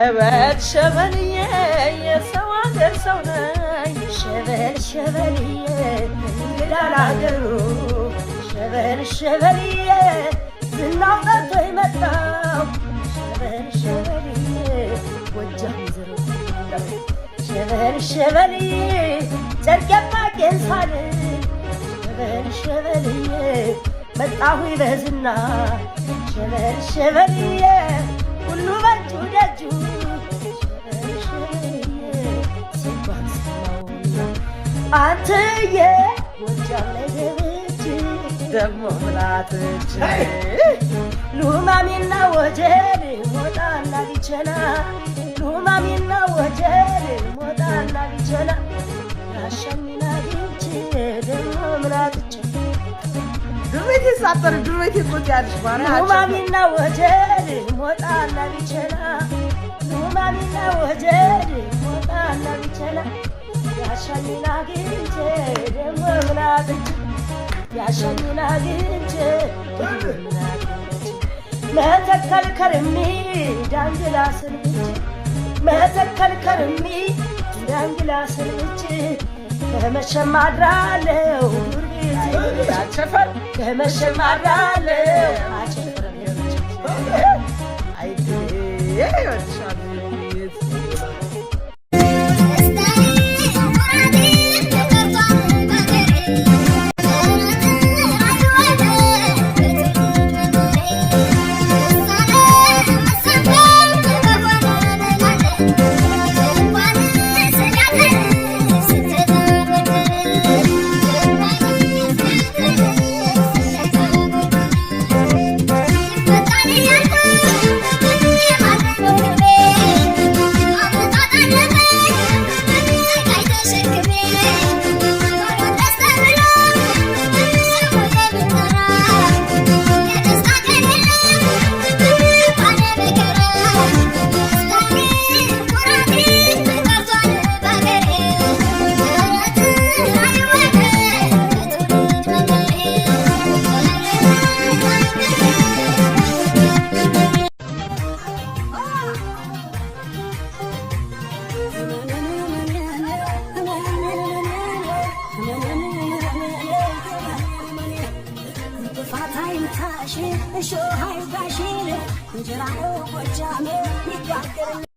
ሸበል ሸበልዬ የሰው አገር ሰው ነኝ ሸበል ሸበልዬ እንግዳ ላገሩ ሸበል ሸበልዬ ዝናው ጠርቶ የመጣው ሸበል ሸበልዬ ጎጃም ዝሩ ሸበል ሸበልዬ ጨርቄማ ቄንሳል ሸበል ሸበልዬ መጣሁ በዝና ሸበል ሸበልዬ ሁሉ በእጁ ደጁ አንተዬ ጎጃም ላይ ገብቼ ደግሞ ምናትች ሉማሜና ወጀል ሞጣና ቢቸና ሉማሜና ወጀል ሞጣና ቢቸና ያሸሚና ግንቼ ደግሞ ምናትች ዱቤቴ ሳጠር ዱቤቴ ቁጭ ያለሽ ባሪያ ሉማሜና ወጀል ሞጣና ቢቸና ሉማሜና ወጀል ሞጣና ቢቸና ያሸሚና ግንቼ ደግሞ ምናትች ያሸሚና ግንቼ ደግሞ ምናትች መተከል ከርሚ ዳንግላ ስልብች መተከል ከርሚ ዳንግላ ስልብች ከመሸም አድራለሁ ከመሸም አድራለሁ Show how you got it.